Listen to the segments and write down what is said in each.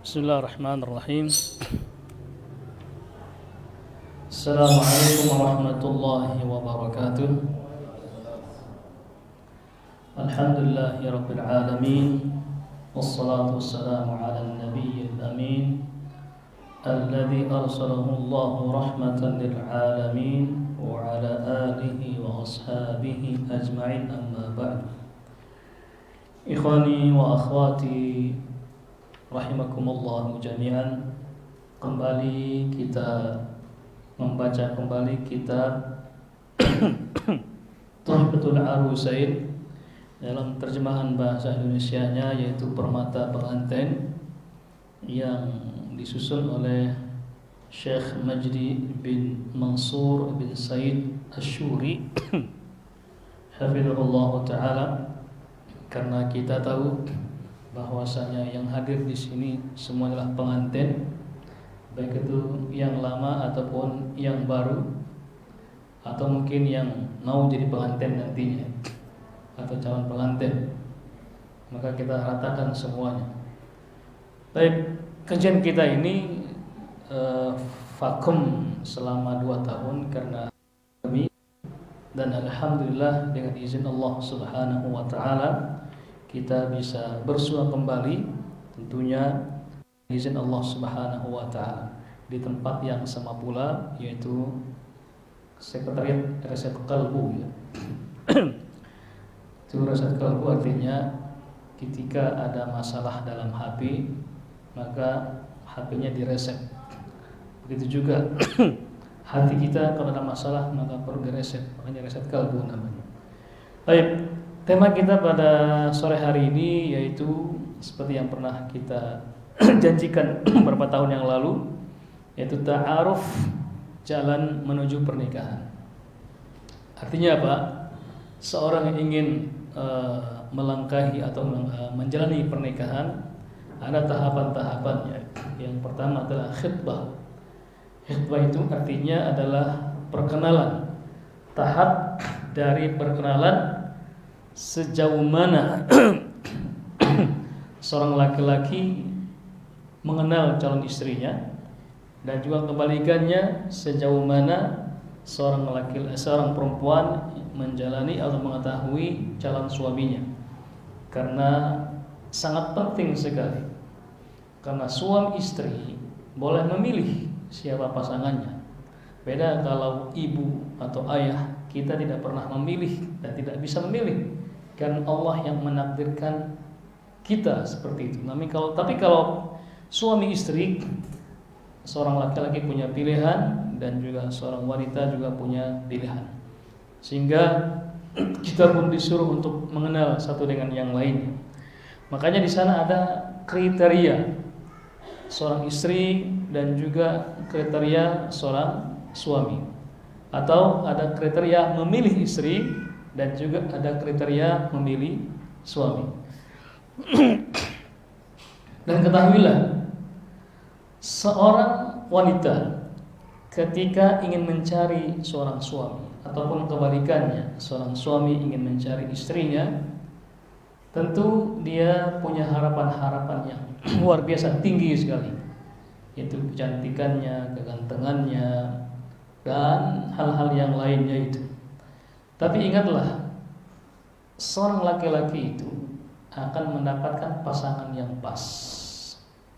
Bismillahirrahmanirrahim. Assalamualaikum warahmatullahi wabarakatuh. Alhamdulillahi rabbil alamin. Wassalatu wassalamu ala nabiyyil amin alladhi arsalahu Allahu rahmatan lil alamin wa ala alihi wa ashabihi ajma'in, amma ba'd. Ikhwani wa akhwati rahimakumullah jami'an, kembali kita membaca kembali kitab Tuhfatul Arusain dalam terjemahan bahasa Indonesianya, yaitu Permata Pengantin, yang disusun oleh Syekh Majdi bin Mansur bin Said Asyuri hafizahullah ta'ala. Karena kita tahu bahwasanya yang hadir di sini semua adalah pengantin, baik itu yang lama ataupun yang baru, atau mungkin yang mau jadi pengantin nantinya atau calon pengantin, maka kita ratakan semuanya. Baik, kajian kita ini vakum selama 2 tahun karena pandemi, dan alhamdulillah dengan izin Allah Subhanahu wa taala kita bisa bersua kembali, tentunya izin Allah Subhanahu wa taala, di tempat yang sama pula, yaitu Sekretariat Reset Kalbu ya. Itu Reset Kalbu artinya ketika ada masalah dalam HP, maka HP-nya direset. Begitu juga hati kita kalau ada masalah maka perlu direset, makanya Reset Kalbu namanya. Baik, tema kita pada sore hari ini yaitu seperti yang pernah kita janjikan beberapa tahun yang lalu, yaitu ta'aruf, jalan menuju pernikahan. Artinya apa? Seorang yang ingin melangkahi atau menjalani pernikahan, ada tahapan-tahapannya. Yang pertama adalah khitbah. Khitbah itu artinya adalah perkenalan. Tahap dari perkenalan, sejauh mana seorang laki-laki mengenal calon istrinya, dan juga kebalikannya, sejauh mana seorang perempuan menjalani atau mengetahui calon suaminya. Karena sangat penting sekali, karena suami istri boleh memilih siapa pasangannya. Beda kalau ibu atau ayah, kita tidak pernah memilih dan tidak bisa memilih, kan Allah yang menakdirkan kita seperti itu. Tapi kalau suami istri, seorang laki-laki punya pilihan dan juga seorang wanita juga punya pilihan, sehingga kita pun disuruh untuk mengenal satu dengan yang lainnya. Makanya di sana ada kriteria seorang istri dan juga kriteria seorang suami, atau ada kriteria memilih istri dan juga ada kriteria memilih suami. Dan ketahuilah, seorang wanita ketika ingin mencari seorang suami, ataupun kebalikannya, seorang suami ingin mencari istrinya, tentu dia punya harapan-harapan yang luar biasa tinggi sekali, yaitu kecantikannya, kegantengannya, dan hal-hal yang lainnya itu. Tapi ingatlah, seorang laki-laki itu akan mendapatkan pasangan yang pas.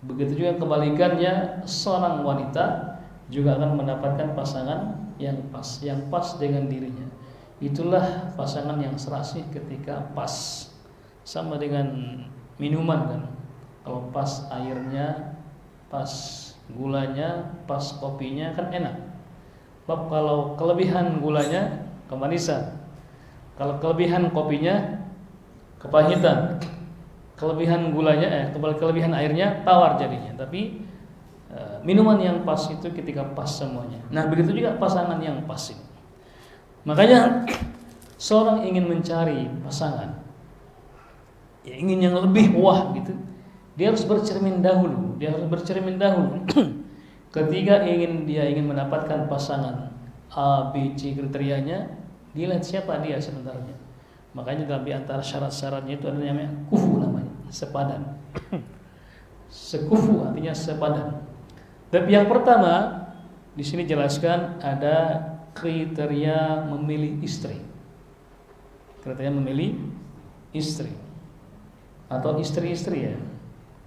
Begitu juga kebalikannya, seorang wanita juga akan mendapatkan pasangan yang pas dengan dirinya. Itulah pasangan yang serasi ketika pas. Sama dengan minuman kan, kalau pas airnya, pas gulanya, pas kopinya kan enak. Sebab kalau kelebihan gulanya kemanisan, kalau kelebihan kopinya kepahitan, kelebihan gulanya kelebihan airnya tawar jadinya. Tapi minuman yang pas itu ketika pas semuanya. Nah, begitu juga pasangan yang pas ini. Makanya seorang ingin mencari pasangan, ya ingin yang lebih wah gitu, dia harus bercermin dahulu. Ketika dia ingin mendapatkan pasangan A, B, C kriterianya, dia lihat siapa dia sebenarnya. Makanya dalam di antara syarat-syaratnya itu ada namanya kufu, namanya sepadan. Sekufu artinya sepadan. Tapi yang pertama di sini jelaskan ada kriteria memilih istri. Kriteria memilih istri atau istri-istri ya.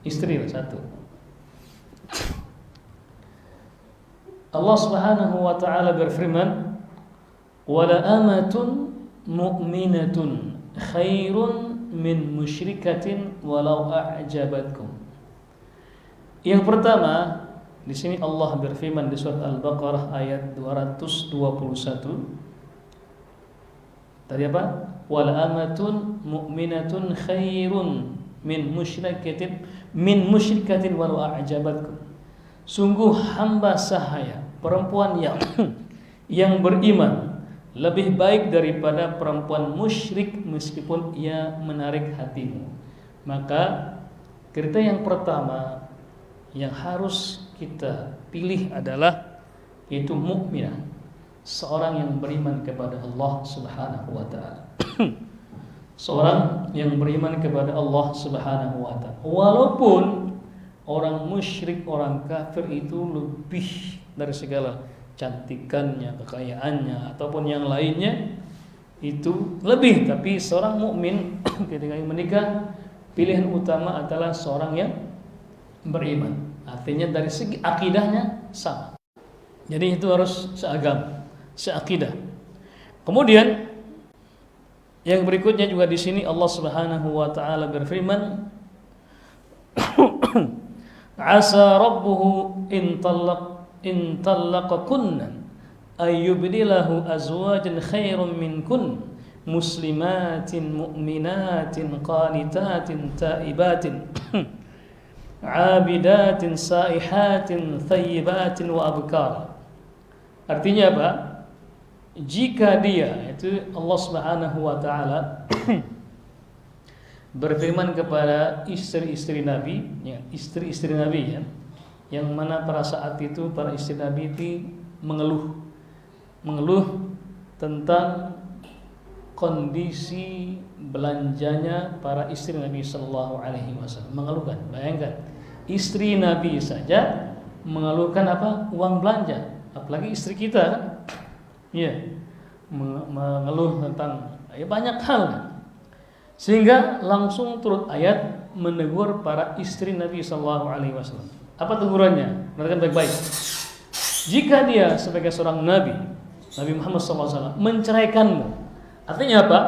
Istri lah satu. Allah Subhanahu wa taala berfirman, "Wala amatun mu'minatun khairun min musyrikatin walau a'jabatkum." Yang pertama, di sini Allah berfirman di surat Al-Baqarah ayat 221. Tadi apa? Wala amatun mu'minatun khairun min musyrikatin walau a'jabatkum. Sungguh hamba sahaya, perempuan yang beriman lebih baik daripada perempuan musyrik meskipun ia menarik hatimu. Maka kriteria yang pertama yang harus kita pilih adalah yaitu mukminah, seorang yang beriman kepada Allah Subhanahu wa taala. Seorang yang beriman kepada Allah Subhanahu wa taala. Walaupun orang musyrik, orang kafir itu lebih dari segala cantikannya, kekayaannya ataupun yang lainnya itu lebih, tapi seorang mukmin ketika menikah pilihan utama adalah seorang yang beriman. Artinya dari segi akidahnya sama. Jadi itu harus seagama, seakidah. Kemudian yang berikutnya juga di sini Allah Subhanahu wa taala berfirman, "Asa rabbuhu in talaqakunna ayyubdilahu azwajan khairum minkun muslimatin mu'minatin qanitatin taibatin abidatin saihatin thayyibatin wa abkar." Artinya apa? Jika dia, itu Allah Subhanahu wa taala berfirman kepada istri-istri Nabi, ya, istri-istri Nabi ya, yang mana pada saat itu para istri Nabi itu mengeluh tentang kondisi belanjanya para istri Nabi Sallallahu Alaihi Wasallam. Mengeluhkan, bayangkan istri Nabi saja mengeluhkan apa? Uang belanja, apalagi istri kita kan? Ya, mengeluh tentang banyak hal, sehingga langsung turut ayat menegur para istri Nabi Sallallahu Alaihi Wasallam. Apa tegurannya? Perhatikan baik-baik. Jika dia sebagai seorang Nabi Muhammad SAW menceraikanmu, artinya apa?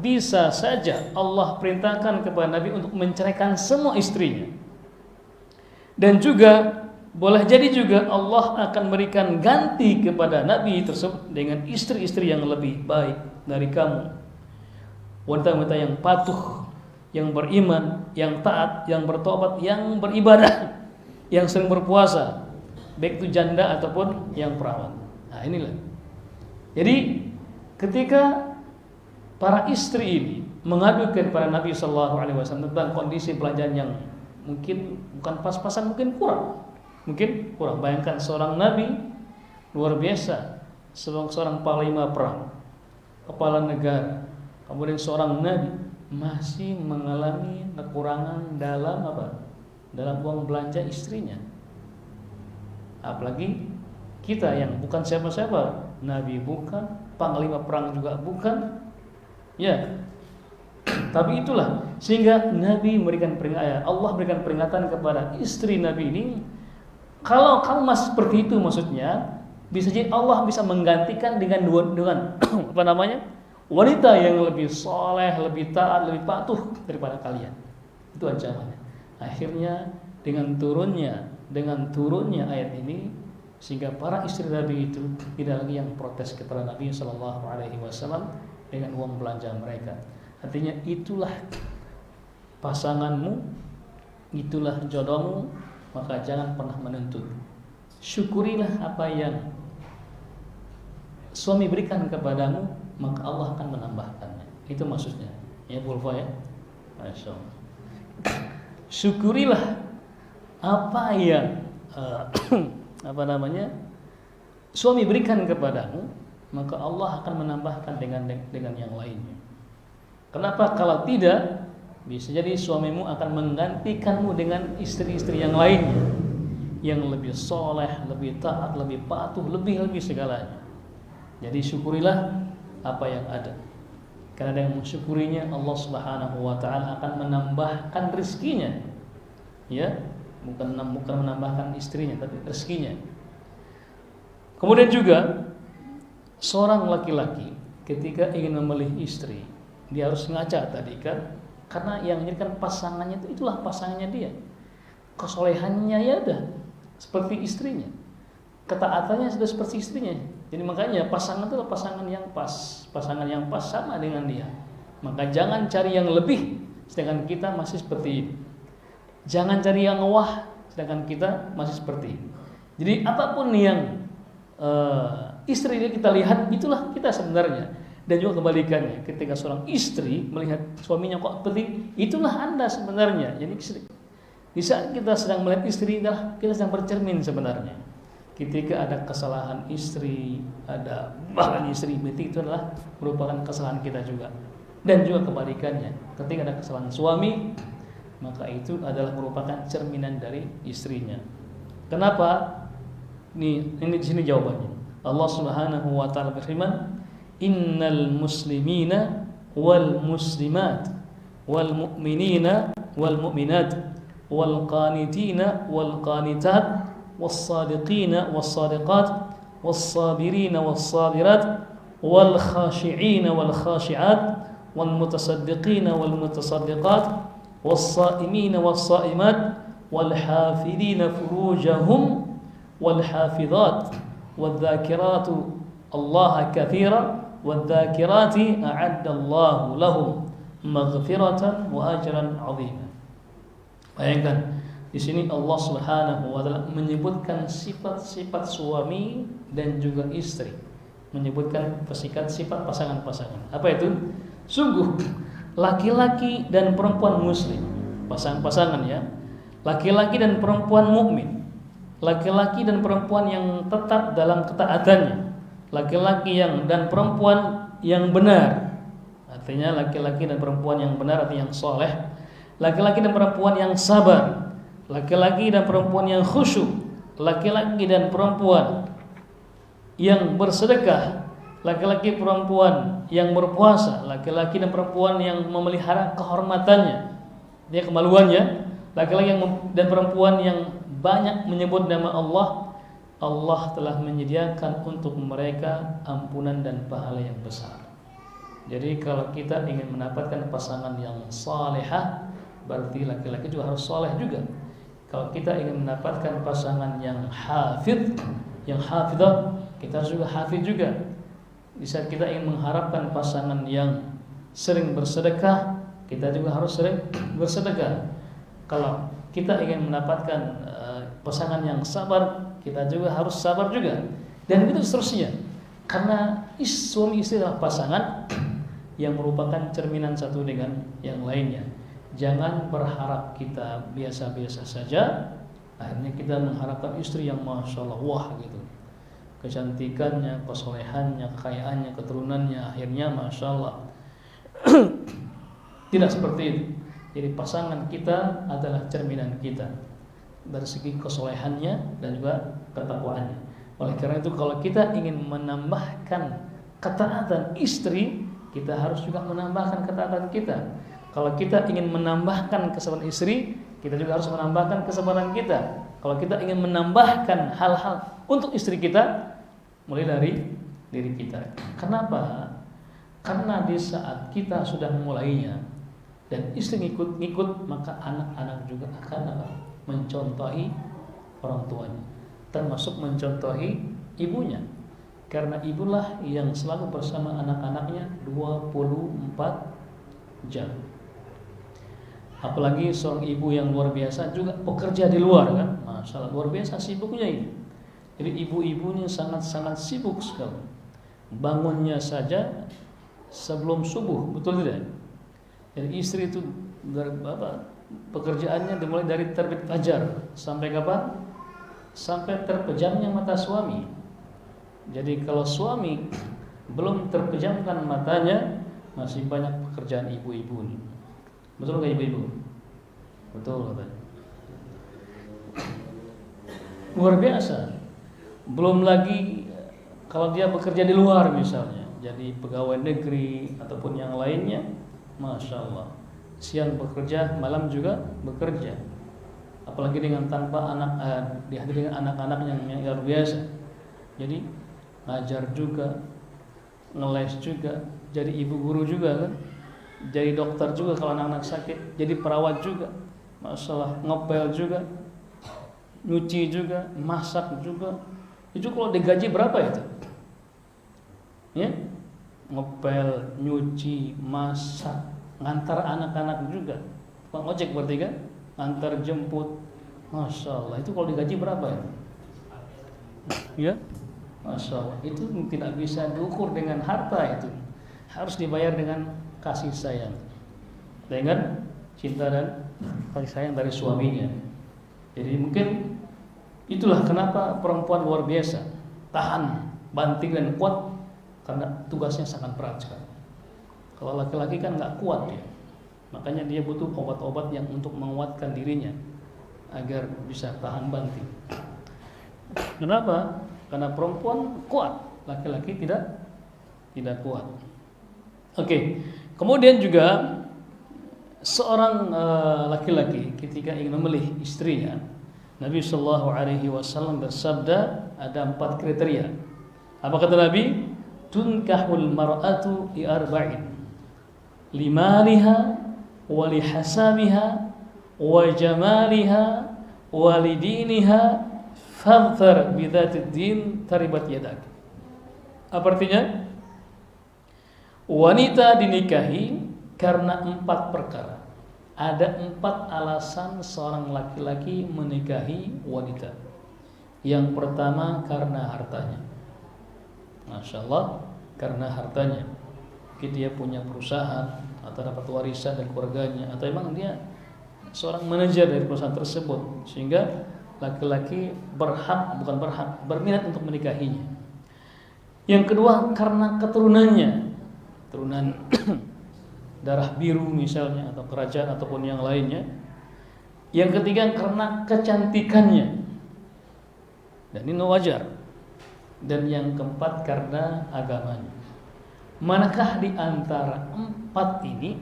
Bisa saja Allah perintahkan kepada Nabi untuk menceraikan semua istrinya. Dan juga boleh jadi juga Allah akan berikan ganti kepada Nabi tersebut dengan istri-istri yang lebih baik dari kamu. Wanita-wanita yang patuh, yang beriman, yang taat, yang bertobat, yang beribadah, yang sering berpuasa, baik itu janda ataupun yang perawan. Nah inilah. Jadi ketika para istri ini mengadu kepada Nabi Sallallahu Alaihi Wasallam tentang kondisi belanjaan yang mungkin bukan pas-pasan, mungkin kurang. Bayangkan seorang Nabi luar biasa, seorang panglima perang, kepala negara, kemudian seorang Nabi masih mengalami kekurangan dalam apa? Dalam uang belanja istrinya. Apalagi kita yang bukan siapa-siapa, Nabi bukan, panglima perang juga bukan, ya. Tapi itulah sehingga Nabi memberikan peringatan, Allah berikan peringatan kepada istri Nabi ini. Kalau kamu masih seperti itu, maksudnya bisa jadi Allah bisa menggantikan dengan apa namanya, wanita yang lebih soleh, lebih taat, lebih patuh daripada kalian. Itu ancamannya. Akhirnya dengan turunnya ayat ini, sehingga para istri Nabi itu tidak lagi yang protes kepada Nabi Sallallahu Alaihi Wasallam dengan uang belanja mereka. Artinya itulah pasanganmu, itulah jodohmu, maka jangan pernah menuntut. Syukurilah apa yang suami berikan kepadamu, maka Allah akan menambahkannya. Itu maksudnya. Ya Bulfa ya. Masya Allah. Syukurilah apa yang suami berikan kepadamu, maka Allah akan menambahkan dengan yang lainnya. Kenapa? Kalau tidak, Bisa jadi suamimu akan menggantikanmu dengan istri-istri yang lainnya, yang lebih soleh, lebih taat, lebih patuh, lebih segalanya. Jadi syukurilah apa yang ada. Karena dengan mensyukurinya Allah Subhanahu wa taala akan menambahkan rezekinya. Ya, bukan menambahkan istrinya tapi rezekinya. Kemudian juga seorang laki-laki ketika ingin memilih istri, dia harus ngaca tadi kan, karena yang menjadikan pasangannya itulah pasangannya dia. Kesolehannya ya udah seperti istrinya, ketaatannya sudah seperti istrinya. Jadi makanya pasangan itu adalah pasangan yang pas sama dengan dia. Maka jangan cari yang lebih sedangkan kita masih seperti ini. Jangan cari yang wah sedangkan kita masih seperti ini. Jadi apapun yang istri kita lihat, itulah kita sebenarnya. Dan juga kebalikannya, ketika seorang istri melihat suaminya kok seperti, itulah Anda sebenarnya. Jadi di saat kita sedang melihat istri, kita sedang bercermin sebenarnya. Ketika ada kesalahan istri, ada bahkan istri, berarti itu adalah merupakan kesalahan kita juga. Dan juga kebalikannya, ketika ada kesalahan suami, maka itu adalah merupakan cerminan dari istrinya. Kenapa? Ini di sini jawabannya. Allah Subhanahu wa taala berfirman, "Innal muslimina wal muslimat wal mu'minina wal mu'minat wal qanitina wal qanitat was sadiqina was sadiqat was sabirina was sabirat wal khashi'ina wal khashi'at wal mutasaddiqina wal mutasaddiqat was saimina was saimat wal hafidina furujahum والحافظات والذاكرات الله كثيرا والذاكرات أعد الله لهم مغفرة وأجرا عظيما. Bayangkan di sini Allah Subhanahu wa taala menyebutkan sifat-sifat suami dan juga istri, menyebutkan sifat pasangan-pasangan. Apa itu? Sungguh laki-laki dan perempuan muslim, pasangan-pasangan ya, laki-laki dan perempuan mukmin, laki-laki dan perempuan yang tetap dalam ketaatannya, laki-laki dan perempuan yang benar, artinya laki-laki dan perempuan yang benar artinya yang soleh, laki-laki dan perempuan yang sabar, laki-laki dan perempuan yang khusyuk, laki-laki dan perempuan yang bersedekah, laki-laki perempuan yang berpuasa, laki-laki dan perempuan yang memelihara kehormatannya, dia kemaluannya, laki-laki dan perempuan yang banyak menyebut nama Allah. Allah telah menyediakan untuk mereka ampunan dan pahala yang besar. Jadi kalau kita ingin mendapatkan pasangan yang salehah, berarti laki-laki juga harus saleh juga. Kalau kita ingin mendapatkan pasangan yang hafidh, yang hafidhah, kita harus juga hafidh juga. Di saat kita ingin mengharapkan pasangan yang sering bersedekah, kita juga harus sering bersedekah. Kalau kita ingin mendapatkan pasangan yang sabar, kita juga harus sabar juga. Dan begitu seterusnya. Karena suami istri adalah pasangan yang merupakan cerminan satu dengan yang lainnya. Jangan berharap kita biasa-biasa saja, akhirnya kita mengharapkan istri yang masya Allah wah gitu, kecantikannya, kesolehannya, kekayaannya, keturunannya, akhirnya masya Allah. Tidak seperti itu. Jadi pasangan kita adalah cerminan kita dari segi kesolehannya dan juga ketakwaannya. Oleh karena itu kalau kita ingin menambahkan ketaatan istri, kita harus juga menambahkan ketaatan kita. Kalau kita ingin menambahkan kesabaran istri, kita juga harus menambahkan kesabaran kita. Kalau kita ingin menambahkan hal-hal untuk istri kita, mulai dari diri kita. Kenapa? Karena di saat kita sudah memulainya dan istri ngikut, maka anak-anak juga akan mencontohi orang tuanya, termasuk mencontohi ibunya. Karena ibulah yang selalu bersama anak-anaknya 24 jam. Apalagi seorang ibu yang luar biasa juga bekerja di luar kan, masalah luar biasa sibuknya ini. Jadi ibu-ibu ini sangat-sangat sibuk sekali. Bangunnya saja sebelum subuh, betul tidak? Jadi istri itu pekerjaannya dimulai dari terbit fajar sampai kapan? Sampai terpejamnya mata suami. Jadi kalau suami belum terpejamkan matanya, masih banyak pekerjaan ibu-ibu ini. Betul nggak ibu-ibu? Betul katanya. Luar biasa. Belum lagi kalau dia bekerja di luar misalnya, jadi pegawai negeri ataupun yang lainnya, Masya Allah, siang bekerja, malam juga bekerja. Apalagi dengan tanpa dihadiri dengan anak-anak yang luar biasa. Jadi ngajar juga, ngeles juga, jadi ibu guru juga kan, jadi dokter juga kalau anak-anak sakit, jadi perawat juga, masalah ngepel juga, nyuci juga, masak juga. Itu kalau digaji berapa itu? Ya, ngepel, nyuci, masak, ngantar anak-anak juga. Bang ojek berarti kan, ngantar jemput. Masya Allah, itu kalau digaji berapa ya? Ya, Masya Allah, itu tidak bisa diukur dengan harta itu. Harus dibayar dengan kasih sayang, dengan cinta dan kasih sayang dari suaminya. Jadi mungkin itulah kenapa perempuan luar biasa, tahan, banting dan kuat, karena tugasnya sangat berat sekali. Kalau laki-laki kan nggak kuat dia, makanya dia butuh obat-obat yang untuk menguatkan dirinya agar bisa tahan banting. Kenapa? Karena perempuan kuat, laki-laki tidak kuat. Oke. Kemudian juga seorang laki-laki ketika ingin memilih istrinya, Nabi Shallallahu Alaihi Wasallam bersabda ada 4 kriteria. Apa kata Nabi? Tunkahul mar'atu li arba'in, limaliha, walihasabiha, wajamaliha, walidiniha, fadhfar bidzatid din taribat yadak. Apa artinya? Wanita dinikahi karena 4 perkara. Ada 4 alasan seorang laki-laki menikahi wanita. Yang pertama karena hartanya. Masya Allah, karena hartanya. Mungkin dia punya perusahaan atau dapat warisan dari keluarganya, atau memang dia seorang manajer dari perusahaan tersebut, sehingga laki-laki berminat untuk menikahinya. Yang kedua karena keturunannya, keturunan darah biru misalnya, atau kerajaan ataupun yang lainnya. Yang ketiga karena kecantikannya, dan ini wajar. Dan yang keempat karena agamanya. Manakah di antara 4 ini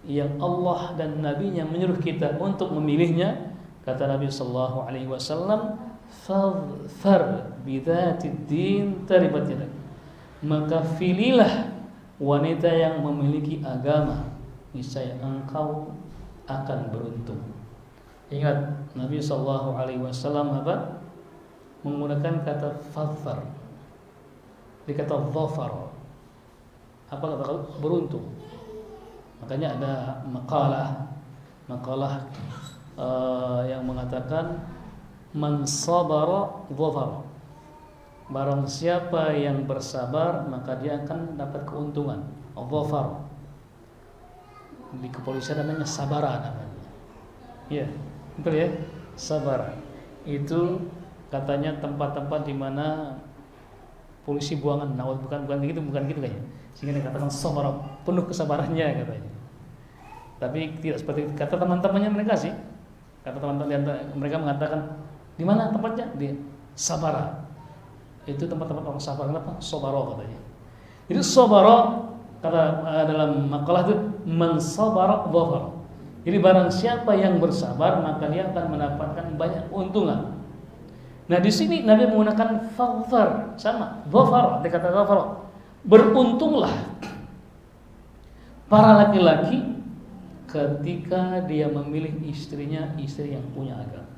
yang Allah dan Nabi-Nya menyuruh kita untuk memilihnya? Kata Nabi sallallahu alaihi wasallam, fadhfar bidzatid din taribat yadak. Maka pilihlah wanita yang memiliki agama, niscaya engkau akan beruntung. Ingat, Nabi sallallahu alaihi wasallam apa? Menggunakan kata fadhfar. Dikata dhafar. Apa kata beruntung? Makanya ada makalah yang mengatakan man sabara dhafara. Barang siapa yang bersabar maka dia akan dapat keuntungan. Dhafar. Di kepolisian namanya sabara namanya. Iya, betul ya? Sabara. Itu katanya tempat-tempat di mana polisi buangan, bukan gitu kayaknya. Sehingga dikatakan sabara, penuh kesabarannya katanya. Tapi tidak seperti itu. Kata teman-temannya mereka sih. Kata teman-teman mereka mengatakan, di mana tempatnya? Di Sabara. Itu tempat-tempat orang sabar. Kenapa? Sabara katanya. Jadi sabara kata dalam makalah itu man sabara dhafar. Jadi barang siapa yang bersabar maka dia akan mendapatkan banyak keuntungan. Nah di sini Nabi menggunakan fadhfar, sama dhafar, dikata dhafar. Beruntunglah para laki-laki ketika dia memilih istrinya, istri yang punya agama.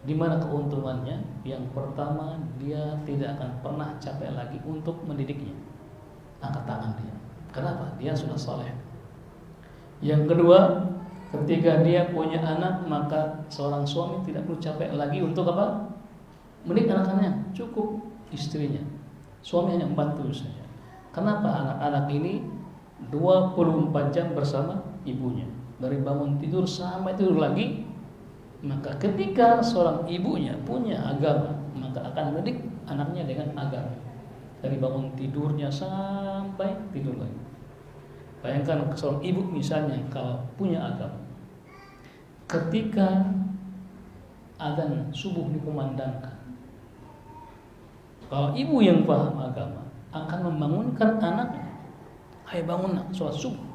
Di mana keuntungannya? Yang pertama, dia tidak akan pernah capek lagi untuk mendidiknya. Angkat tangan dia. Kenapa? Dia sudah saleh. Yang kedua, ketika dia punya anak, maka seorang suami tidak perlu capek lagi untuk apa? Mendidik anak-anaknya. Cukup istrinya. Suami hanya membantu saja. Kenapa? Anak-anak ini 24 jam bersama ibunya, dari bangun tidur sampai tidur lagi. Maka ketika seorang ibunya punya agama, maka akan mendidik anaknya dengan agama, dari bangun tidurnya sampai tidur lagi. Bayangkan seorang ibu misalnya kalau punya agama, ketika adzan subuh dikumandangkan, kalau ibu yang paham agama akan membangunkan anaknya, ayo bangun nak, sholat subuh.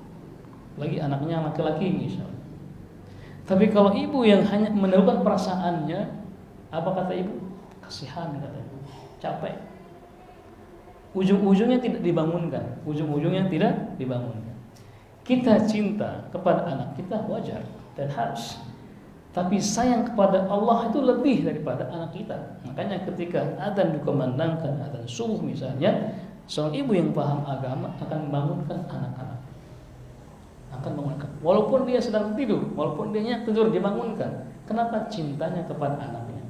Lagi anaknya laki-laki misalnya. Tapi kalau ibu yang hanya menaruhkan perasaannya, apa kata ibu? Kasihan katanya, capek. Ujung-ujungnya tidak dibangunkan. Kita cinta kepada anak kita wajar dan harus. Tapi sayang kepada Allah itu lebih daripada anak kita. Makanya ketika adzan dikumandangkan, adzan subuh misalnya, seorang ibu yang paham agama akan membangunkan anak-anak. Walaupun dia sedang tidur, walaupun dia nyak tidur, dibangunkan. Kenapa? Cintanya kepada anaknya.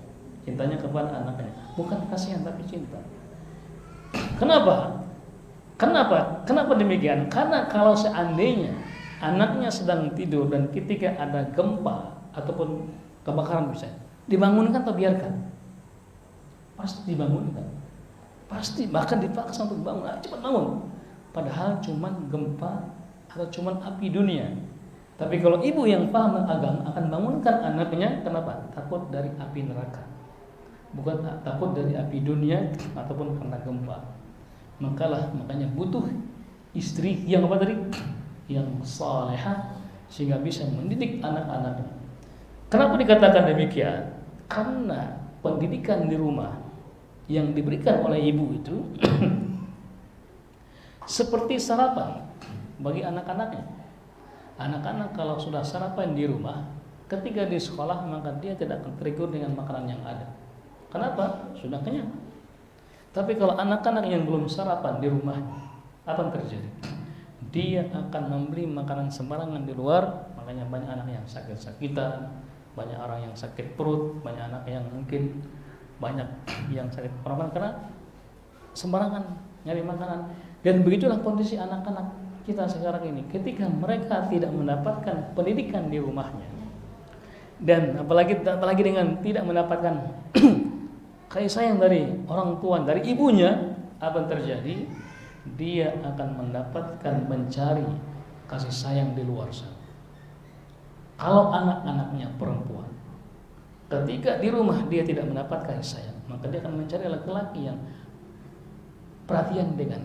Bukan kasihan tapi cinta. Kenapa demikian? Karena kalau seandainya anaknya sedang tidur dan ketika ada gempa ataupun kebakaran misalnya, dibangunkan atau biarkan? Pasti dibangunkan. Pasti, bahkan dipaksa untuk bangun. Cepat bangun. Padahal cuman gempa atau cuman api dunia. Tapi kalau ibu yang paham agama akan bangunkan anaknya, kenapa? Takut dari api neraka. Bukan takut dari api dunia ataupun karena gempa. Makanya butuh istri yang apa tadi? Yang salehah, sehingga bisa mendidik anak-anaknya. Kenapa dikatakan demikian? Karena pendidikan di rumah yang diberikan oleh ibu itu seperti sarapan bagi anak-anaknya. Anak-anak kalau sudah sarapan di rumah, ketika di sekolah maka dia tidak akan tergiur dengan makanan yang ada. Kenapa? Sudah kenyang. Tapi kalau anak-anak yang belum sarapan di rumah, apa yang terjadi? Dia akan memberi makanan sembarangan di luar. Makanya banyak anak yang sakit-sakitan, banyak orang yang sakit perut, banyak anak yang mungkin banyak yang sakit pernapasan karena sembarangan nyari makanan. Dan begitulah kondisi anak-anak kita sekarang ini. Ketika mereka tidak mendapatkan pendidikan di rumahnya, dan apalagi dengan tidak mendapatkan kasih sayang dari orang tua, dari ibunya, apa yang terjadi? Dia akan mendapatkan mencari kasih sayang di luar sana. Kalau anak-anaknya perempuan, ketika di rumah dia tidak mendapat kasih sayang, maka dia akan mencari laki-laki yang perhatian dengan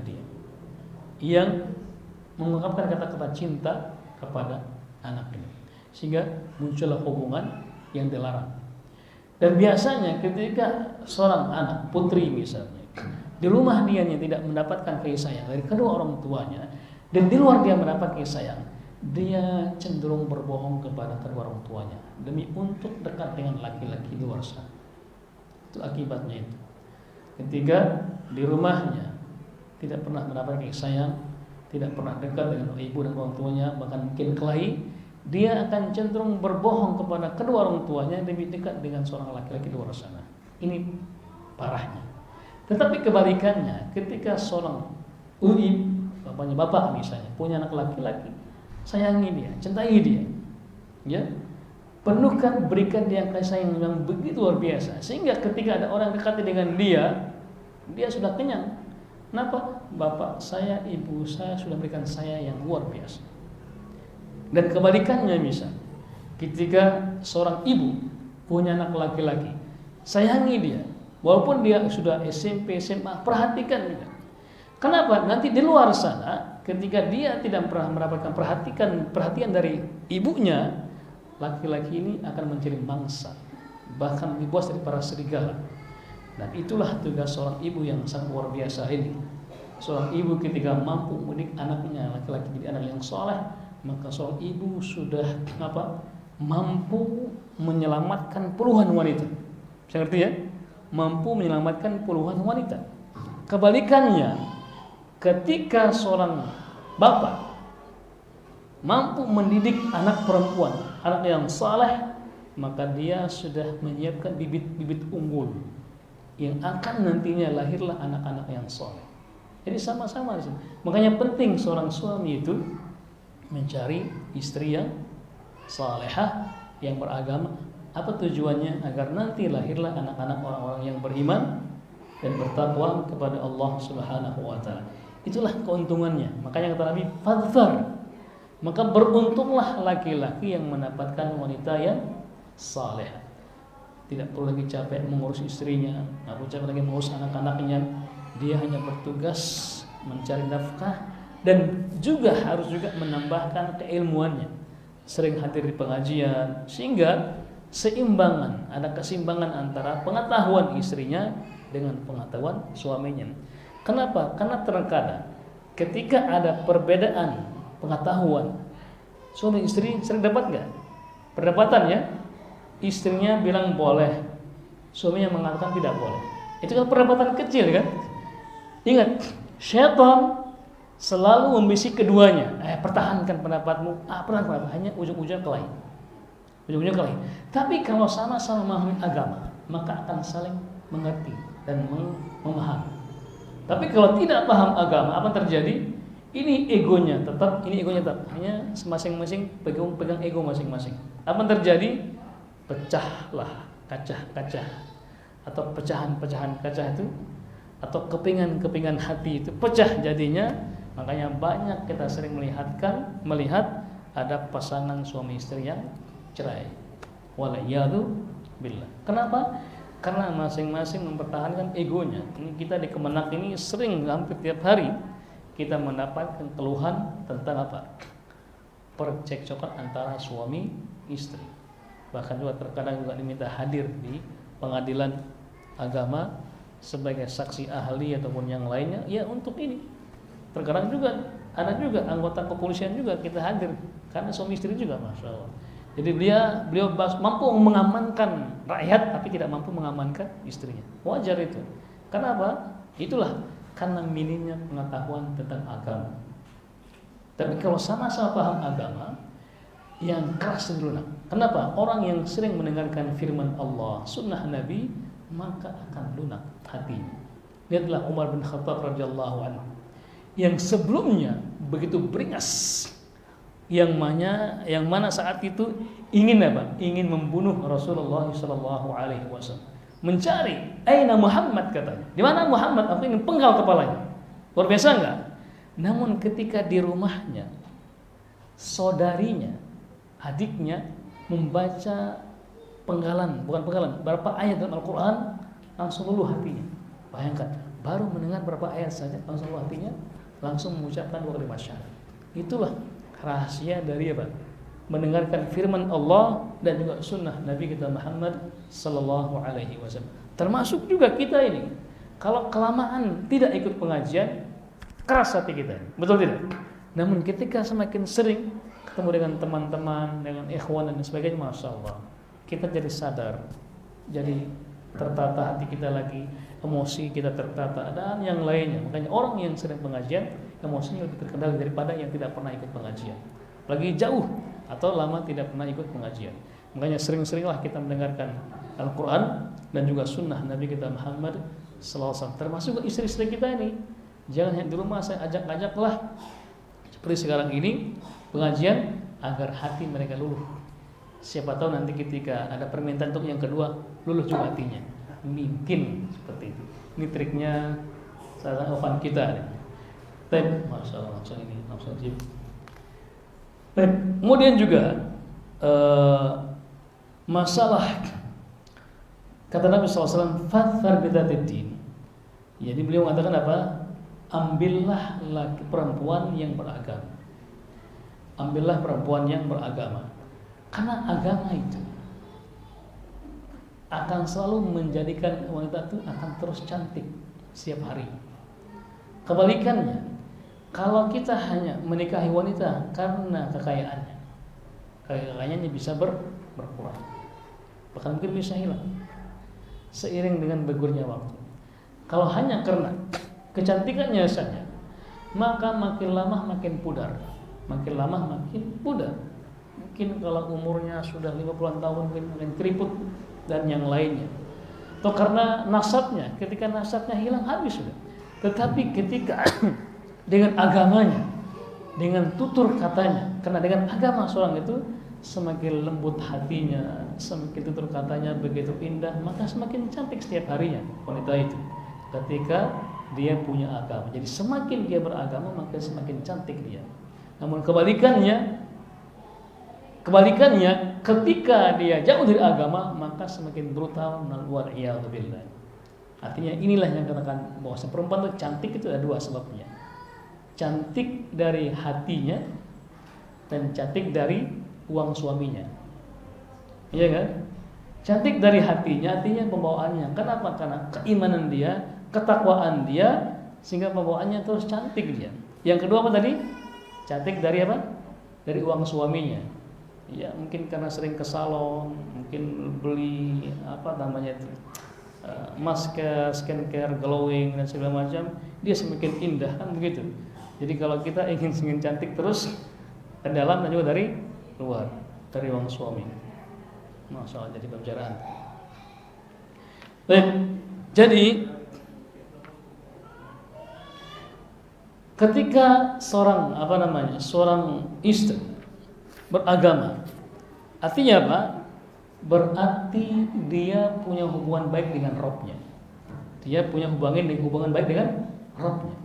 dia, yang mengungkapkan kata-kata cinta kepada anaknya, sehingga muncullah hubungan yang dilarang. Dan biasanya ketika seorang anak putri misalnya di rumah dia tidak mendapatkan kasih sayang dari kedua orang tuanya, dan di luar dia mendapat kasih sayang, dia cenderung berbohong kepada kedua orang tuanya demi untuk dekat dengan laki-laki di luar sana. Itu akibatnya itu. Ketika di rumahnya tidak pernah mendapat kasih sayang, tidak pernah dekat dengan ibu dan orang tuanya, bahkan mungkin kelahi, dia akan cenderung berbohong kepada kedua orang tuanya demi dekat dengan seorang laki-laki di luar sana. Ini parahnya. Tetapi kebalikannya, ketika seorang bapaknya bapak misalnya punya anak laki-laki, sayangi dia, cintai dia, ya, penuhkan, berikan dia kasih sayang yang begitu luar biasa, sehingga ketika ada orang dekat dengan dia sudah kenyang. Kenapa? Bapak saya, ibu saya sudah berikan saya yang luar biasa. Dan kebalikannya misal, ketika seorang ibu punya anak laki-laki, sayangi dia, walaupun dia sudah SMP, SMA, perhatikan juga. Kenapa? Nanti di luar sana, ketika dia tidak pernah mendapatkan perhatian dari ibunya, laki-laki ini akan menjadi mangsa, bahkan lebih buas dari para serigala. Dan itulah tugas seorang ibu yang sangat luar biasa ini. Seorang ibu ketika mampu mendidik anaknya laki-laki jadi anak yang soleh, maka seorang ibu sudah mampu menyelamatkan puluhan wanita. Bisa ngerti ya? Mampu menyelamatkan puluhan wanita. Kebalikannya, ketika seorang bapak mampu mendidik anak perempuan, anak yang saleh, maka dia sudah menyiapkan bibit-bibit unggul yang akan nantinya lahirlah anak-anak yang saleh. Jadi sama-sama di sini. Makanya penting seorang suami itu mencari istri yang salehah, yang beragama. Apa tujuannya? Agar nanti lahirlah anak-anak orang-orang yang beriman dan bertakwa kepada Allah Subhanahu wa taala. Itulah keuntungannya. Makanya kata Nabi, fadhar, maka beruntunglah laki-laki yang mendapatkan wanita yang saleh. Tidak perlu lagi capek mengurus istrinya, nggak perlu capek lagi mengurus anak-anaknya. Dia hanya bertugas mencari nafkah dan juga harus menambahkan keilmuannya. Sering hadir di pengajian sehingga ada keseimbangan antara pengetahuan istrinya dengan pengetahuan suaminya. Kenapa? Karena terkadang ketika ada perbedaan pengetahuan suami istri, sering dapat nggak perdebatan ya? Istrinya bilang boleh, suaminya mengatakan tidak boleh. Itu kan perdebatan kecil kan? Ingat, syaitan selalu membisik keduanya. Pertahankan pendapatmu, pertahankan, hanya ujung-ujungnya kelahi. Tapi kalau sama-sama memahami agama, maka akan saling mengerti dan memahami. Tapi kalau tidak paham agama, apa terjadi? Ini egonya tetap, hanya masing-masing pegang ego masing-masing. Apa terjadi? Pecahlah kaca-kaca atau pecahan-pecahan kaca itu, atau kepingan-kepingan hati itu pecah jadinya. Makanya banyak kita sering melihat ada pasangan suami istri yang cerai. Walayadu billah. Kenapa? Karena masing-masing mempertahankan egonya. Ini kita di Kemenak ini sering, hampir tiap hari kita mendapatkan keluhan tentang apa? Percekcokan antara suami istri. Bahkan juga terkadang juga diminta hadir di pengadilan agama sebagai saksi ahli ataupun yang lainnya, ya untuk ini. Terkadang juga ada juga anggota kepolisian juga kita hadir karena suami istri juga, masya Allah. Jadi beliau mampu mengamankan rakyat tapi tidak mampu mengamankan istrinya. Wajar itu. Kenapa? Itulah karena minimnya pengetahuan tentang agama. Tapi kalau sama-sama paham agama, yang keras dan lunak. Kenapa? Orang yang sering mendengarkan firman Allah, sunnah Nabi, maka akan lunak hatinya. Lihatlah Umar bin Khattab radhiyallahu anhu, yang sebelumnya begitu beringas, yang mana saat itu ingin apa? Ingin membunuh Rasulullah sallallahu alaihi wasallam. Mencari aina Muhammad, katanya. Di mana Muhammad? Aku ingin penggal kepalanya. Luar biasa enggak? Namun ketika di rumahnya, saudarinya, adiknya membaca berapa ayat dalam Al-Quran, langsung luluh hatinya. Bayangkan, baru mendengar berapa ayat saja langsung luluh hatinya, langsung mengucapkan 2 kalimat syahadat. Itulah rahasia dari apa? Mendengarkan firman Allah dan juga sunnah Nabi kita Muhammad sallallahu alaihi wasallam. Termasuk juga kita ini, kalau kelamaan tidak ikut pengajian, keras hati kita. Betul tidak? Namun ketika semakin sering ketemu dengan teman-teman, dengan ikhwan dan sebagainya, masya Allah, kita jadi sadar, jadi tertata hati kita lagi, emosi kita tertata dan yang lainnya. Makanya orang yang sering pengajian, emosinya lebih terkendali daripada yang tidak pernah ikut pengajian, lagi jauh atau lama tidak pernah ikut pengajian. Makanya sering-seringlah kita mendengarkan Al-Quran dan juga sunnah Nabi kita Muhammad sallallahu alaihi wasallam. Termasuk istri-istri kita ini, jangan hanya di rumah, saya ajak-ajaklah seperti sekarang ini pengajian, agar hati mereka luluh. Siapa tahu nanti ketika ada permintaan untuk yang kedua, luluh juga hatinya. Mungkin seperti itu. Ini triknya salah satu kita. Tapi masya Allah, langsung ini langsung jib. Kemudian juga masalah kata Nabi SAW, fadhar bidzatid din. Jadi beliau mengatakan apa? Ambillah perempuan yang beragama. Ambillah perempuan yang beragama. Karena agama itu akan selalu menjadikan wanita itu akan terus cantik setiap hari. Kebalikannya, kalau kita hanya menikahi wanita karena kekayaannya bisa berkurang, bahkan mungkin bisa hilang seiring dengan bergulirnya waktu. Kalau hanya karena kecantikannya saja, maka makin lama makin pudar. Makin lama makin pudar. Mungkin kalau umurnya sudah 50-an tahun mungkin keriput dan yang lainnya. Atau karena nasabnya, ketika nasabnya hilang habis sudah. Tetapi ketika dengan agamanya, dengan tutur katanya, karena dengan agama seorang itu semakin lembut hatinya, semakin tutur katanya begitu indah, maka semakin cantik setiap harinya wanita itu. Ketika dia punya agama. Jadi semakin dia beragama maka semakin cantik dia. Namun kebalikannya ketika dia jauh dari agama maka semakin brutal. Wal iyadu billah. Artinya inilah yang katakan bahwa perempuan itu cantik itu ada dua sebabnya. Cantik dari hatinya dan cantik dari uang suaminya. Iya kan? Cantik dari hatinya artinya pembawaannya. Kenapa? Karena keimanan dia, ketakwaan dia, sehingga pembawaannya terus cantik dia. Yang kedua apa tadi? Cantik dari apa? Dari uang suaminya. Ya mungkin karena sering ke salon, mungkin beli apa namanya itu, masker, skincare, glowing dan segala macam, dia semakin indah kan begitu. Jadi kalau kita ingin cantik terus ke dalam dan juga dari luar, dari uang suami. Masya Allah, jadi pembicaraan. Baik, jadi ketika seorang istri beragama, artinya apa? Berarti dia punya hubungan baik dengan Rabb-nya. Dia punya hubungan baik dengan Rabb-nya.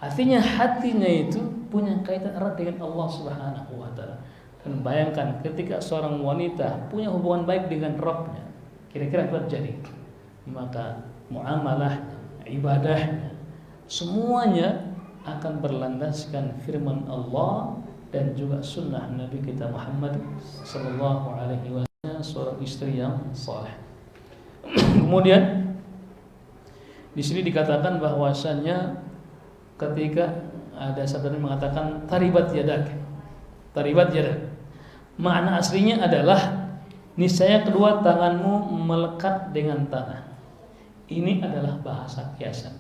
Artinya hatinya itu punya kaitan erat dengan Allah Subhanahu wa taala. Dan bayangkan ketika seorang wanita punya hubungan baik dengan Rabb-nya, kira-kira apa terjadi? Maka muamalahnya, ibadahnya, semuanya akan berlandaskan firman Allah dan juga sunnah Nabi kita Muhammad sallallahu alaihi wasallam, seorang istri yang saleh. Kemudian di sini dikatakan bahwasannya ketika ada sabda yang mengatakan taribat yadak. Makna aslinya adalah niscaya kedua tanganmu melekat dengan tanah. Ini adalah bahasa kiasan.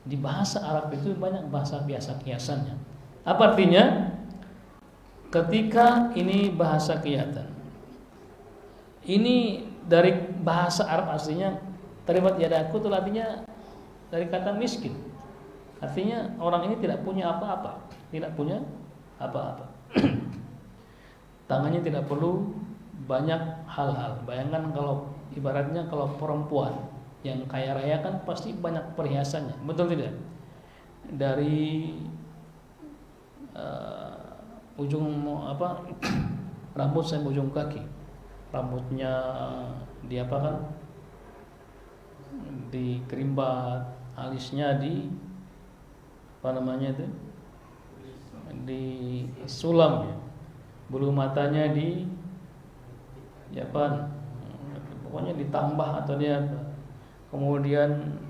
Di bahasa Arab itu banyak bahasa kiasannya. Apa artinya? Ketika ini bahasa kiatan, ini dari bahasa Arab aslinya taribat yadaku itu artinya dari kata miskin. Artinya orang ini tidak punya apa-apa. Tangannya tidak perlu banyak hal-hal. Bayangkan kalau ibaratnya kalau perempuan yang kaya raya kan pasti banyak perhiasannya, betul tidak? Dari ujung rambut sampai ujung kaki, rambutnya diapakan? Dikerimbat, alisnya disulam ya. Bulu matanya pokoknya ditambah atau kemudian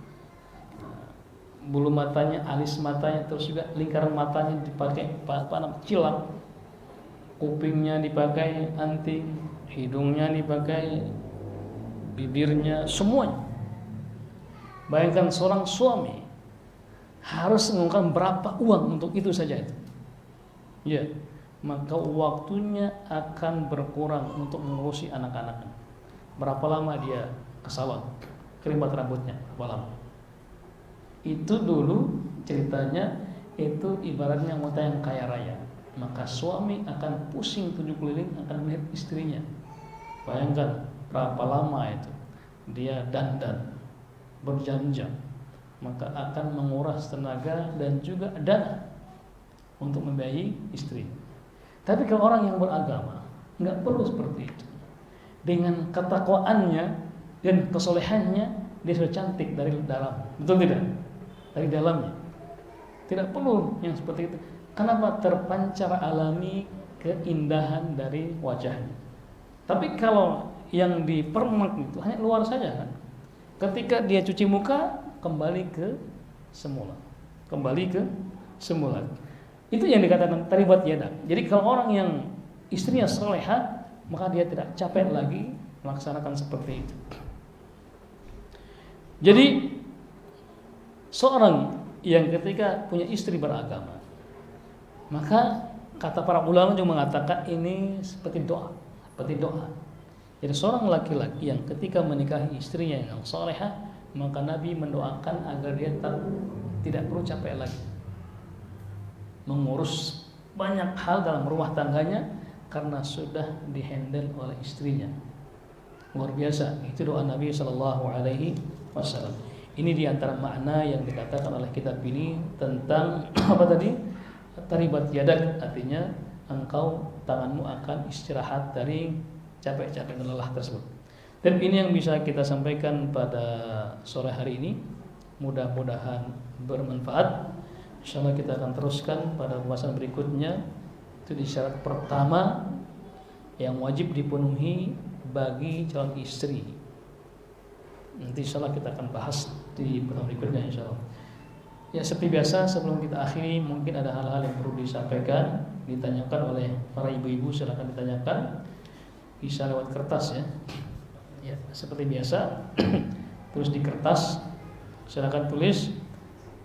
bulu matanya, alis matanya, terus juga lingkaran matanya dipakai cilang, kupingnya dipakai anting, hidungnya dipakai, bibirnya, semuanya. Bayangkan seorang suami harus mengeluarkan berapa uang untuk itu saja itu. Ya, maka waktunya akan berkurang untuk mengurusi anak-anaknya. Berapa lama dia ke salon, kerimbat rambutnya, berapa lama? Itu dulu ceritanya, itu ibaratnya wanita yang kaya raya. Maka suami akan pusing 7 keliling akan melihat istrinya. Bayangkan berapa lama itu dia dandan berjam-jam, maka akan menguras tenaga dan juga dana untuk membiayai istri. Tapi kalau orang yang beragama nggak perlu seperti itu. Dengan ketakwaannya dan kesolehannya dia sudah cantik dari dalam, betul tidak? Dari dalamnya tidak perlu yang seperti itu. Kenapa? Terpancar alami keindahan dari wajahnya. Tapi kalau yang dipermak itu hanya luar saja kan. Ketika dia cuci muka kembali ke semula. Itu yang dikatakan taribat yadak. Jadi kalau orang yang istrinya salehah, maka dia tidak capek lagi melaksanakan seperti itu. Jadi seorang yang ketika punya istri beragama, maka kata para ulama juga mengatakan ini seperti doa. Jadi seorang laki-laki yang ketika menikahi istrinya yang salehah, maka Nabi mendoakan agar dia tidak perlu capek lagi mengurus banyak hal dalam rumah tangganya karena sudah dihandle oleh istrinya. Luar biasa. Itu doa Nabi sallallahu alaihi wasallam. Ini diantara makna yang dikatakan oleh kitab ini tentang apa tadi? Taribat yadak, artinya engkau tanganmu akan istirahat dari capek-capek dan lelah tersebut. Dan ini yang bisa kita sampaikan pada sore hari ini. Mudah-mudahan bermanfaat. Insyaallah kita akan teruskan pada pembahasan berikutnya. Itu di syarat pertama yang wajib dipenuhi bagi calon istri. Nanti insyaallah kita akan bahas di pertemuan berikutnya insyaallah. Ya seperti biasa sebelum kita akhiri mungkin ada hal-hal yang perlu disampaikan, ditanyakan oleh para ibu-ibu, silakan ditanyakan. Bisa lewat kertas ya. Ya seperti biasa tulis di kertas, silakan tulis,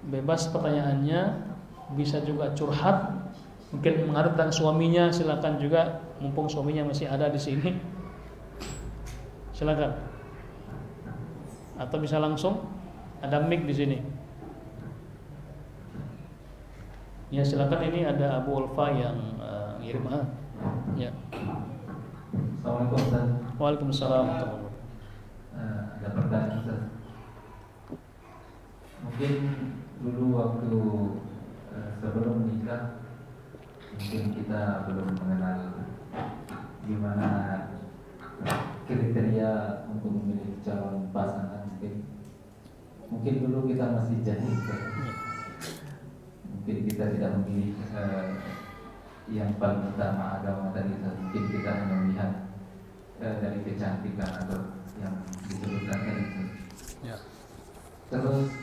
bebas pertanyaannya, bisa juga curhat, mungkin mengarut tentang suaminya, silakan juga mumpung suaminya masih ada di sini. Silakan. Atau bisa langsung, ada mic di sini. Ya silakan, ini ada Abu Ulfa yang ngirim. Ya. Assalamualaikum Ustaz. Waalaikumsalam. Ada pertanyaan Ustaz. Mungkin dulu waktu sebelum menikah, mungkin kita belum mengenal gimana kriteria untuk memilih calon pasangan. Mungkin dulu kita masih jahil, mungkin kita tidak memilih yang paling utama agama tadi. Mungkin kita hanya melihat dari kecantikan atau yang disebutkan tadi. Ya. Terus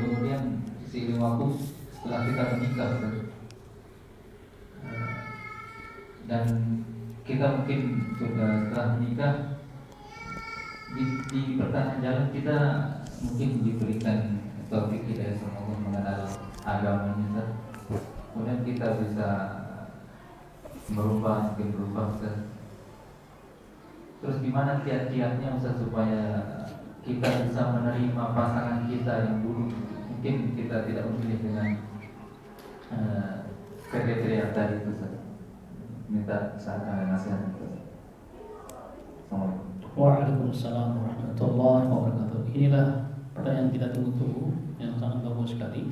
kemudian seiring waktu setelah kita menikah, dan kita mungkin sudah setelah menikah, di pertengahan jalan kita mungkin diberikan taufik hidayah untuk mengenal agamanya, kemudian kita bisa berubah, Ustaz. Terus gimana kiat-kiatnya Ustaz supaya kita bisa menerima pasangan kita yang dulu mungkin kita tidak memilih dengan kriteria tadi, Ustaz? Minta nasihat. Assalamualaikum. Waalaikumsalam warahmatullahi wabarakatuh. Inilah pertanyaan kita tunggu-tunggu yang sangat bagus sekali.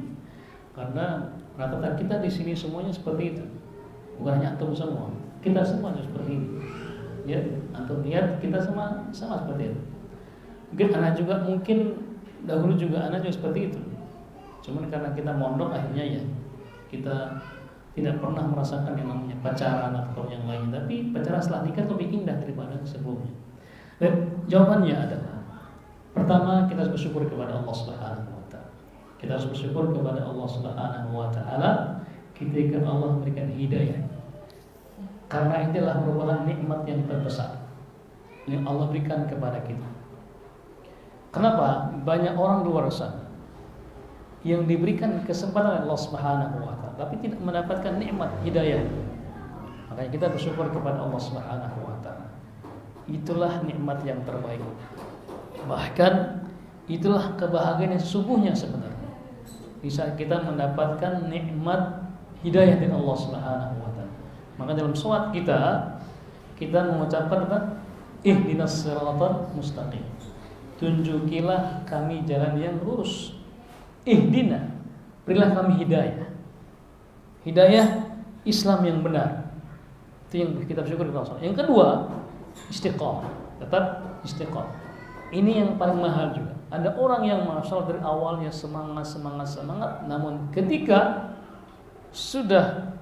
Karena rata-rata kita di sini semuanya seperti itu. Bukan hanya antum semua, kita semua seperti itu. Ya, antum lihat kita sama seperti itu. Mungkin anak juga, mungkin dahulu juga anak juga seperti itu. Cuman karena kita mondok akhirnya ya kita tidak pernah merasakan yang namanya pacaran atau yang lain. Tapi pacaran setelah nikah lebih indah daripada sebelumnya. Dan jawabannya adalah, pertama kita harus bersyukur kepada Allah Subhanahu wa taala. Kita harus bersyukur kepada Allah Subhanahu wa taala ketika Allah memberikan hidayah. Karena itulah merupakan nikmat yang terbesar yang Allah berikan kepada kita. Kenapa? Banyak orang luar sana yang diberikan kesempatan oleh Allah Subhanahu wa taala tapi tidak mendapatkan nikmat hidayah. Makanya kita bersyukur kepada Allah Subhanahu wa taala. Itulah nikmat yang terbaik. Bahkan itulah kebahagiaan yang sesungguhnya sebenarnya. Di saat kita mendapatkan nikmat hidayah dari Allah Subhanahu wa taala. Maka dalam salat kita mengucapkan apa? Ihdinas siratal mustaqim. Tunjukilah kami jalan yang lurus. Ihdina, berilah kami hidayah. Hidayah Islam yang benar. Itu yang kita bersyukur kepada Allah. Yang kedua, istiqamah. Tetap istiqamah. Ini yang paling mahal juga. Ada orang yang masalah dari awalnya semangat, namun ketika sudah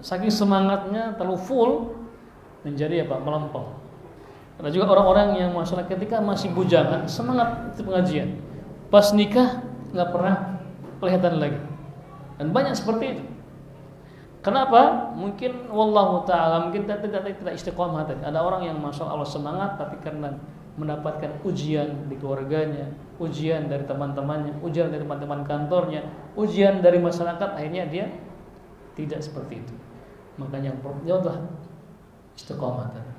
saking semangatnya terlalu full, menjadi melempem. Ada juga orang-orang yang masalah ketika masih bujangan semangat itu pengajian, pas nikah nggak pernah kelihatan lagi. Dan banyak seperti itu. Kenapa? Mungkin wallahu ta'ala, mungkin tidak istiqomah tadi. Ada orang yang masya Allah semangat, tapi karena mendapatkan ujian di keluarganya, ujian dari teman-temannya, ujian dari teman-teman kantornya, ujian dari masyarakat, akhirnya dia tidak seperti itu. Makanya yang adalah istiqomah tadi.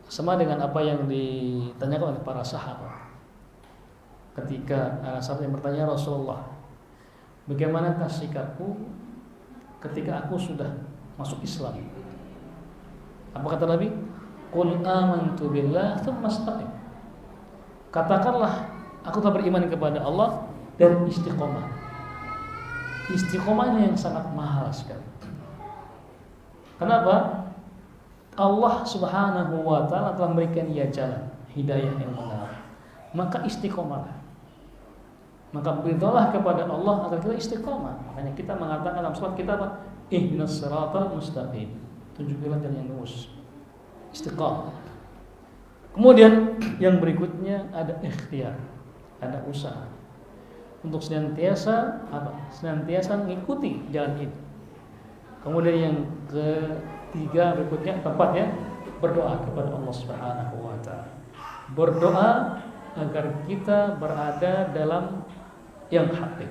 Sama dengan apa yang ditanyakan oleh para sahabat. Ketika ada sahabat yang bertanya, Rasulullah, bagaimanakah sikapku ketika aku sudah masuk Islam? Apa kata Nabi? Qul amantu billah tsumma istaqim. Katakanlah Aku telah beriman kepada Allah dan istiqomah. Istiqomah ini yang sangat mahal sekali. Kenapa? Allah Subhanahu wa taala telah memberikan ia jalan hidayah yang benar. Maka istiqomahlah. Maka berdoalah kepada Allah agar kita istiqomah. Makanya kita mengatakan dalam salat kita apa? Ihdinas siratal mustaqim. Tunjukilah jalan yang lurus. Istiqomah. Kemudian yang berikutnya ada ikhtiar, ada usaha untuk senantiasa apa? Senantiasa mengikuti jalan itu. Kemudian yang ketiga berikutnya, keempat ya, berdoa kepada Allah Subhanahu wa taala. Berdoa agar kita berada dalam yang hak.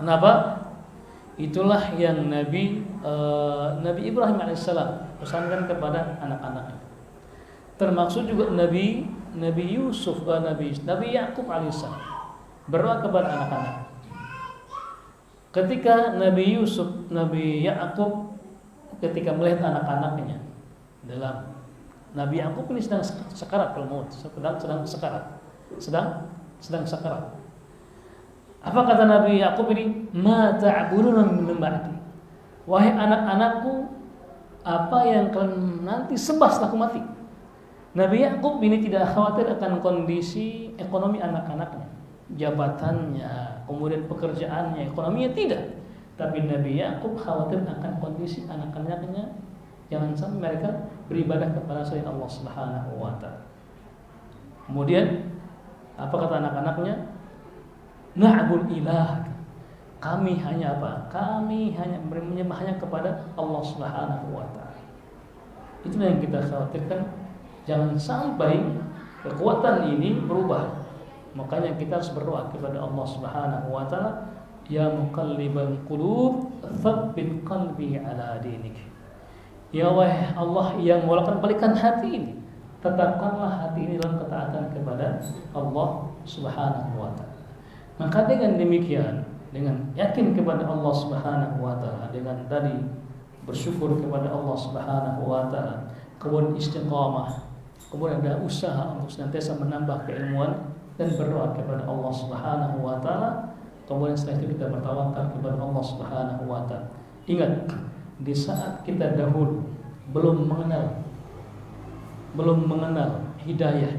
Kenapa? Itulah yang Nabi Ibrahim alaihissalam pesankan kepada anak-anaknya. Termasuk juga Nabi Yusuf, Nabi Yakub alaihissalam berdoa kepada anak-anak. Ketika Nabi Yakub ketika melihat anak-anaknya dalam Nabi Yakub ini sedang sekarat maut, sedang sekarat. Apa kata Nabi Yakub ini? Ma ta'buduna min ba'di. Wahai anak-anakku, apa yang kalian nanti sembah setelah aku mati? Nabi Yakub ini tidak khawatir akan kondisi ekonomi anak-anaknya, jabatannya, kemudian pekerjaannya, ekonominya tidak. Tapi Nabi Yakub khawatir akan kondisi anak-anaknya, jangan sampai mereka beribadah kepada selain Allah Subhanahu wa taala. Kemudian apa kata anak-anaknya? Na'bud ilah. Kami hanya apa? Kami hanya menyembah hanya kepada Allah Subhanahu wa taala. Itulah yang kita khawatirkan, jangan sampai kekuatan ini berubah. Makanya kita harus berdoa kepada Allah Subhanahu wa taala, ya muqallibal qulub, tsabbit qalbi ala dinik. Ya wahai Allah yang melakukan balikan hati ini, tetapkanlah hati ini dalam ketaatan kepada Allah Subhanahu wa taala. Maka dengan demikian, dengan yakin kepada Allah Subhanahu wa taala, dengan tadi bersyukur kepada Allah Subhanahu wa taala, kemudian istiqamah, kemudian ada usaha untuk senantiasa menambah keilmuan dan berdoa kepada Allah Subhanahu wa taala, kemudian setelah itu kita bertawakal kepada Allah Subhanahu wa taala. Ingat, di saat kita dahulu belum mengenal hidayah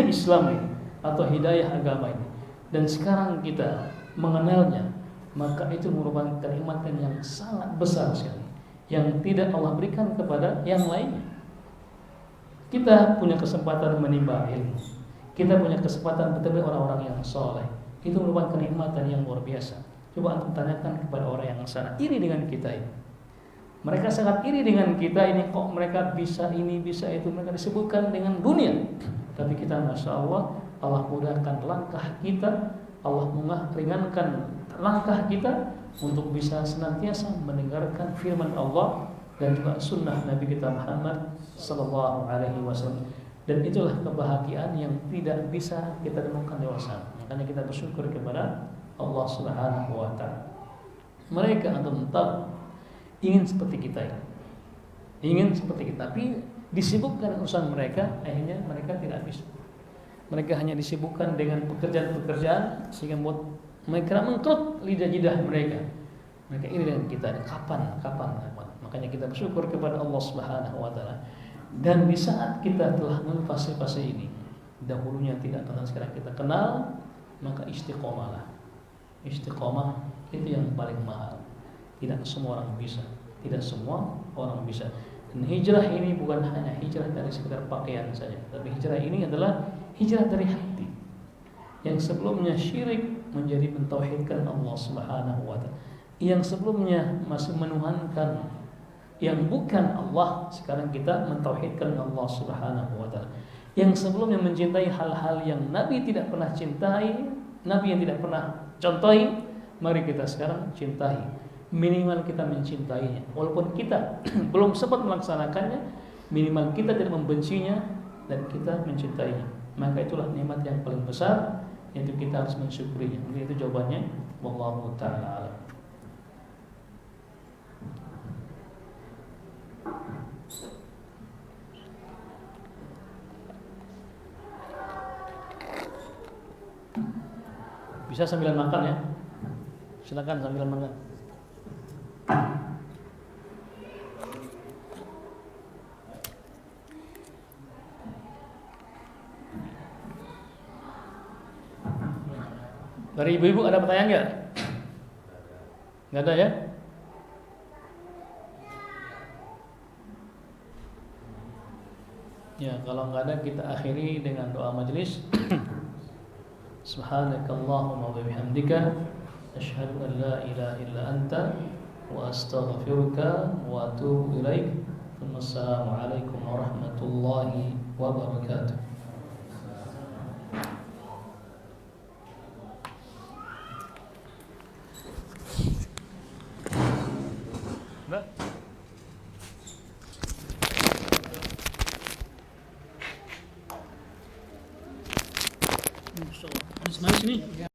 Islam ini atau hidayah agama ini, dan sekarang kita mengenalnya, maka itu merupakan kenikmatan yang sangat besar sekali yang tidak Allah berikan kepada yang lainnya. Kita punya kesempatan menimba ilmu, kita punya kesempatan bertemu orang-orang yang soleh. Itu merupakan kenikmatan yang luar biasa. Coba antum tanyakan kepada orang yang sangat iri dengan kita ini. Mereka sangat iri dengan kita ini, kok mereka bisa ini, bisa itu, mereka disebutkan dengan dunia. Tapi kita Masya Allah, Allah mudahkan langkah kita, Allah meringankan langkah kita untuk bisa senantiasa mendengarkan firman Allah dan juga sunnah Nabi kita Muhammad sallallahu alaihi wasallam. Dan itulah kebahagiaan yang tidak bisa kita temukan di luar sana. Makanya kita bersyukur kepada Allah Subhanahu wa taala. Mereka antum tahu ingin seperti kita ini. Ingin seperti kita, tapi disibukkan urusan mereka, akhirnya mereka tidak bisa. Mereka hanya disibukkan dengan pekerjaan-pekerjaan sehingga membuat mereka mengkerut lidah-lidah mereka. Mereka ini dengan kita, kapan. Makanya kita bersyukur kepada Allah Subhanahu wa taala. Dan di saat kita telah melalui fase-fase ini, dahulunya tidak kenal, sekarang kita kenal, maka istiqomahlah. Istiqomah itu yang paling mahal. Tidak semua orang bisa, tidak semua orang bisa. Dan hijrah ini bukan hanya hijrah dari sekedar pakaian saja, tapi hijrah ini adalah hijrah dari hati. Yang sebelumnya syirik menjadi mentauhidkan Allah Subhanahu wa taala. Yang sebelumnya masih menuhankan yang bukan Allah, sekarang kita mentauhidkan Allah Subhanahu wa taala. Yang sebelumnya mencintai hal-hal yang Nabi tidak pernah cintai, Nabi yang tidak pernah contohi, mari kita sekarang cintai. Minimal kita mencintainya, walaupun kita belum sempat melaksanakannya, minimal kita tidak membencinya dan kita mencintainya. Maka itulah nikmat yang paling besar, yaitu kita harus mensyukurinya. Itu jawabannya. Wallahu ta'ala a'lam. Bisa sambilan makan ya. Silakan sambilan makan. Dari ibu-ibu ada pertanyaan nggak? Nggak ada ya? Ya, kalau nggak ada kita akhiri dengan doa majelis. Subhanakallahumma wa bihamdika asyhadu an la ilaha illa anta wa astaghfiruka wa atubu ilaik. Wassalamualaikum warahmatullahi wabarakatuh. Mbak. Manis ini.